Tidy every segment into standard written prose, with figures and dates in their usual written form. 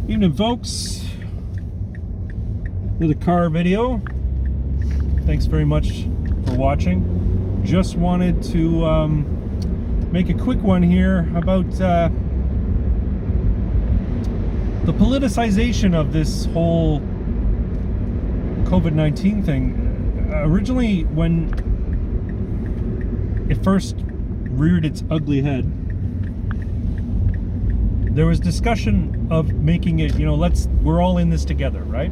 Evening, folks. Another car video. Thanks very much for watching. Just wanted to make a quick one here about the politicization of this whole COVID-19 thing. Originally, when it first reared its ugly head, there was discussion of making it, we're all in this together, right?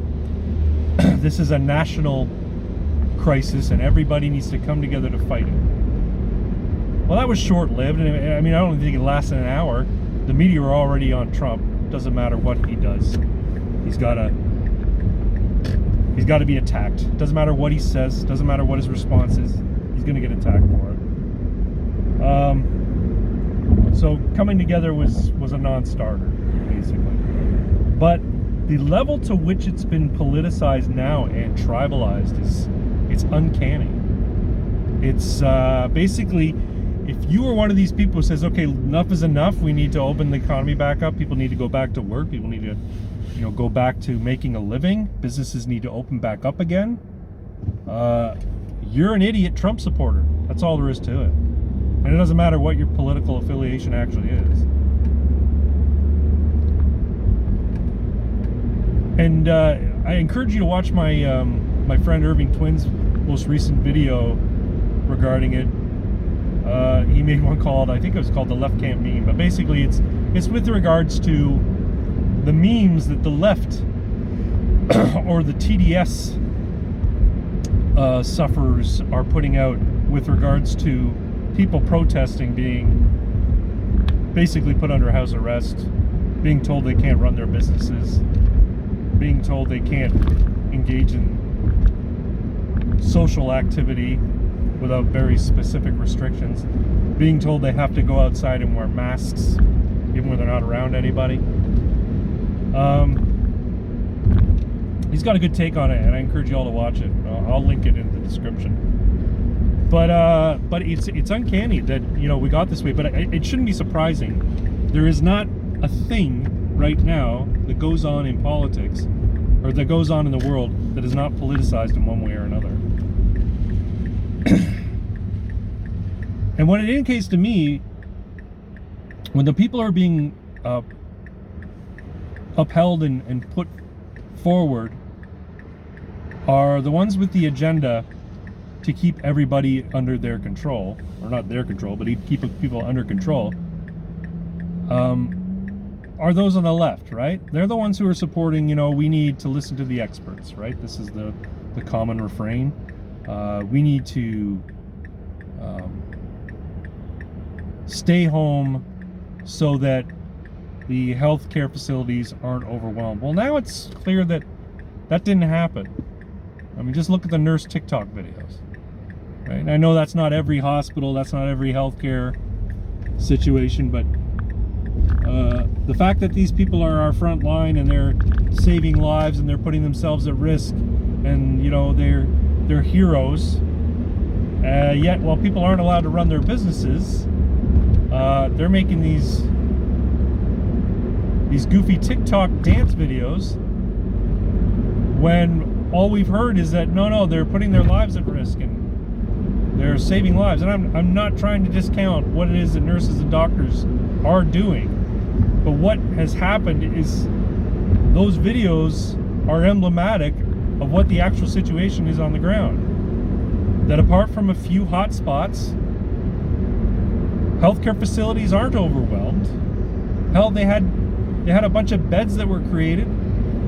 This is a national crisis and everybody needs to come together to fight it. Well, that was short-lived. And I don't think it lasted an hour. The media were already on Trump. Doesn't matter what he does. He's got to be attacked. Doesn't matter what he says. Doesn't matter what his response is. He's going to get attacked for it. So coming together was a non-starter, basically. But the level to which it's been politicized now and tribalized it's uncanny. It's basically, if you are one of these people who says, okay, enough is enough, we need to open the economy back up, people need to go back to work, people need to go back to making a living, businesses need to open back up again, you're an idiot Trump supporter. That's all there is to it. And it doesn't matter what your political affiliation actually is. And I encourage you to watch my my friend Irving Twin's most recent video regarding it. He made one called, I think it was called the Left Can't Meme, but basically it's with regards to the memes that the left or the TDS sufferers are putting out with regards to people protesting being basically put under house arrest, being told they can't run their businesses, being told they can't engage in social activity without very specific restrictions, being told they have to go outside and wear masks even when they're not around anybody. He's got a good take on it, and I encourage you all to watch it. I'll link it in the description. But it's uncanny that we got this way. But it shouldn't be surprising. There is not a thing right now that goes on in politics or that goes on in the world that is not politicized in one way or another. And what it indicates to me, when the people are being upheld and put forward, are the ones with the agenda to keep everybody under their control, or not their control, but keep people under control, are those on the left, right? They're the ones who are supporting, we need to listen to the experts, right? This is the common refrain. We need to stay home so that the healthcare facilities aren't overwhelmed. Well, now it's clear that didn't happen. Just look at the nurse TikTok videos. Right? And I know that's not every hospital, that's not every healthcare situation, but the fact that these people are our front line and they're saving lives and they're putting themselves at risk, and they're heroes. Yet, while people aren't allowed to run their businesses, they're making these goofy TikTok dance videos when all we've heard is that no, they're putting their lives at risk and they're saving lives. And I'm not trying to discount what it is that nurses and doctors are doing, but what has happened is those videos are emblematic of what the actual situation is on the ground. That apart from a few hot spots, healthcare facilities aren't overwhelmed. Hell, they had a bunch of beds that were created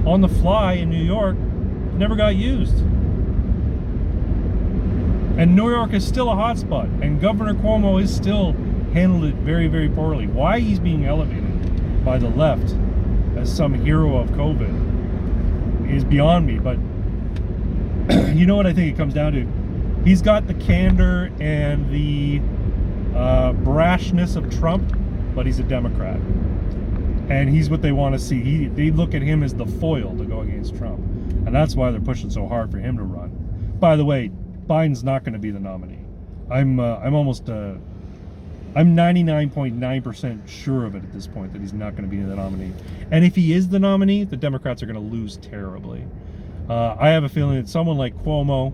on the fly in New York, never got used. And New York is still a hotspot, and Governor Cuomo is still handled it very, very poorly. Why he's being elevated by the left as some hero of COVID is beyond me, but you know what I think it comes down to? He's got the candor and the brashness of Trump, but he's a Democrat. And he's what they want to see. They look at him as the foil to go against Trump. And that's why they're pushing so hard for him to run. By the way, Biden's not going to be the nominee. I'm almost I'm 99.9% sure of it at this point that he's not going to be the nominee. And if he is the nominee, the Democrats are going to lose terribly. I have a feeling that someone like Cuomo,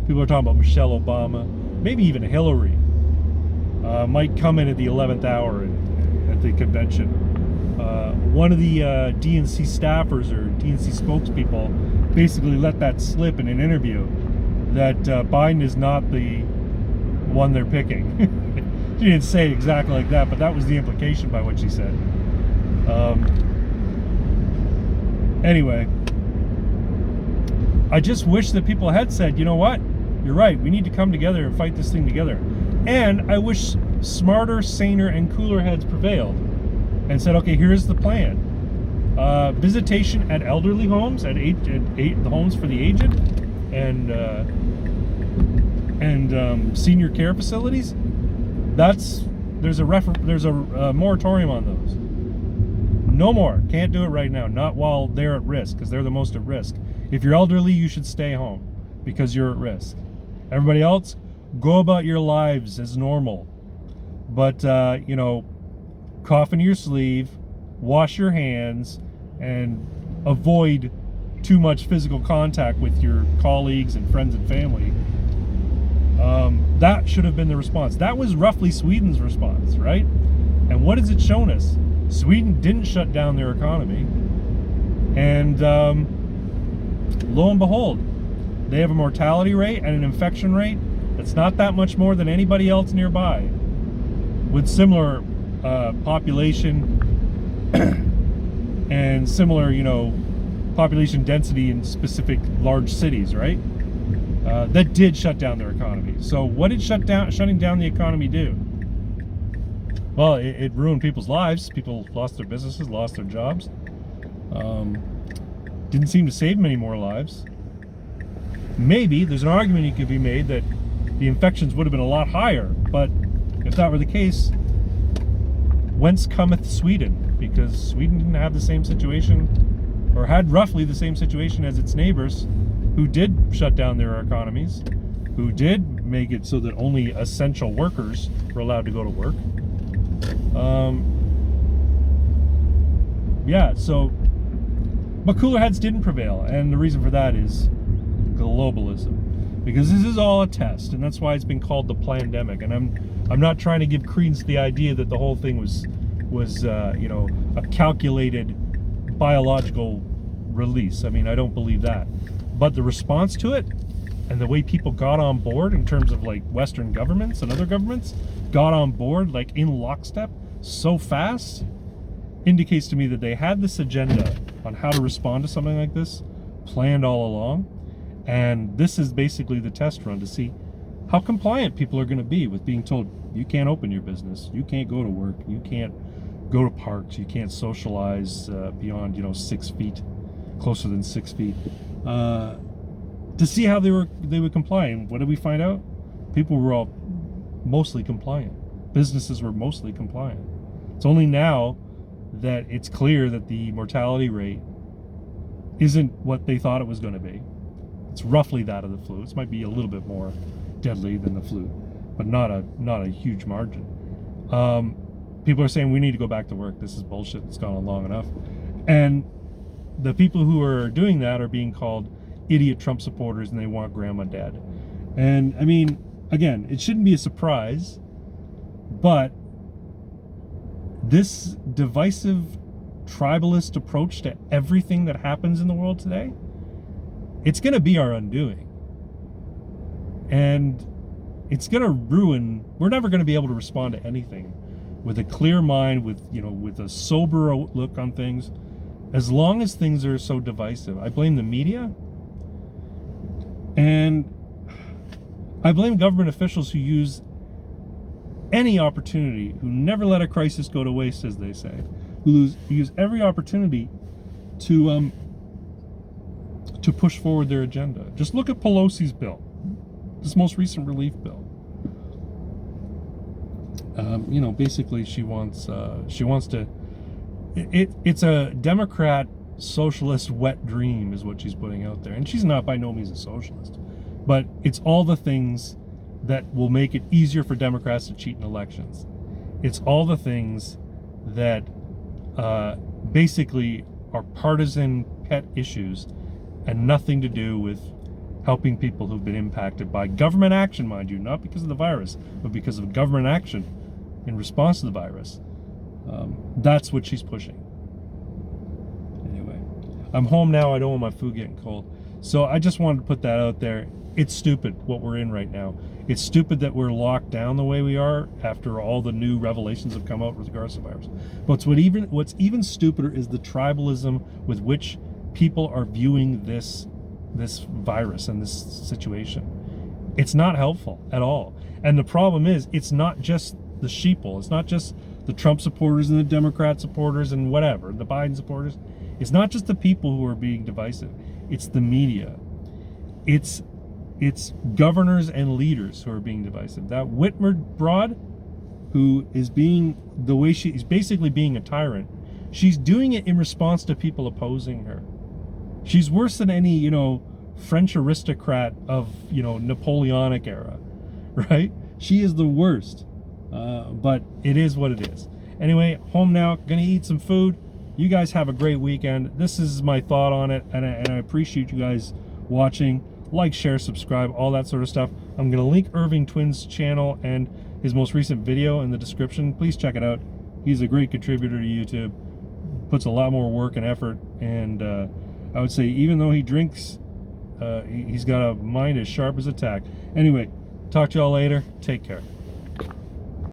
people are talking about Michelle Obama, maybe even Hillary, might come in at the 11th hour at the convention. One of the DNC staffers or DNC spokespeople basically let that slip in an interview that Biden is not the one they're picking. She didn't say it exactly like that, but that was the implication by what she said. Anyway, I just wish that people had said, you know what? You're right. We need to come together and fight this thing together. And I wish smarter, saner, and cooler heads prevailed and said, okay, here's the plan. Visitation at elderly homes, at the homes for the aged, and senior care facilities. There's a moratorium on those. No more. Can't do it right now. Not while they're at risk, because they're the most at risk. If you're elderly, you should stay home because you're at risk. Everybody else, go about your lives as normal. But cough into your sleeve, wash your hands, and avoid too much physical contact with your colleagues and friends and family. That should have been the response. That was roughly Sweden's response, right? And what has it shown us? Sweden didn't shut down their economy. And lo and behold, they have a mortality rate and an infection rate that's not that much more than anybody else nearby, with similar population and similar, population density in specific large cities, right? That did shut down their economy. So what did shutting down the economy do? Well, it ruined people's lives. People lost their businesses, lost their jobs. Didn't seem to save many more lives. Maybe there's an argument that could be made that the infections would have been a lot higher, but if that were the case, whence cometh Sweden? Because Sweden didn't have the same situation, or had roughly the same situation as its neighbors, who did shut down their economies, who did make it so that only essential workers were allowed to go to work. But cooler heads didn't prevail, and the reason for that is globalism, because this is all a test, and that's why it's been called the plandemic. And I'm not trying to give credence to the idea that the whole thing was a calculated biological release. I mean, I don't believe that. But the response to it and the way people got on board, in terms of like Western governments and other governments got on board like in lockstep so fast, indicates to me that they had this agenda on how to respond to something like this planned all along. And this is basically the test run to see how compliant people are going to be with being told, you can't open your business, you can't go to work, you can't go to parks, you can't socialize beyond 6 feet, closer than 6 feet, to see how they would comply. And what did we find out? People were all mostly compliant. Businesses were mostly compliant. It's only now that it's clear that the mortality rate isn't what they thought it was going to be. It's roughly that of the flu. It might be a little bit more deadly than the flu, but not a huge margin. People are saying we need to go back to work. This is bullshit. It's gone on long enough. And the people who are doing that are being called idiot Trump supporters, and they want grandma dead. And I mean, again, it shouldn't be a surprise, but this divisive tribalist approach to everything that happens in the world today, it's going to be our undoing. And it's going to ruin, we're never going to be able to respond to anything with a clear mind, with a sober look on things, as long as things are so divisive. I blame the media, and I blame government officials who use any opportunity, who never let a crisis go to waste, as they say, who use every opportunity to push forward their agenda. Just look at Pelosi's bill, this most recent relief bill. Basically she wants to, it's a Democrat socialist wet dream is what she's putting out there. And she's not by no means a socialist, but it's all the things that will make it easier for Democrats to cheat in elections. It's all the things that basically are partisan pet issues and nothing to do with helping people who've been impacted by government action, mind you, not because of the virus, but because of government action in response to the virus. That's what she's pushing. Anyway, I'm home now. I don't want my food getting cold. So I just wanted to put that out there. It's stupid what we're in right now. It's stupid that we're locked down the way we are after all the new revelations have come out with regards to the virus. But what's even stupider is the tribalism with which people are viewing this virus and this situation. It's not helpful at all. And the problem is, it's not just the sheeple. It's not just the Trump supporters and the Democrat supporters and whatever, the Biden supporters. It's not just the people who are being divisive. It's the media. It's governors and leaders who are being divisive. That Whitmer broad, who is being the way she's basically being a tyrant, she's doing it in response to people opposing her. She's worse than any, French aristocrat of, Napoleonic era, right? She is the worst. But it is what it is. Anyway, home now, gonna eat some food. You guys have a great weekend. This is my thought on it, and I appreciate you guys watching. Like, share, subscribe, all that sort of stuff. I'm gonna link Irving Twin's channel and his most recent video in the description. Please check it out. He's a great contributor to YouTube. Puts a lot more work and effort, and I would say even though he drinks, he's got a mind as sharp as a tack. Anyway, talk to y'all later. Take care.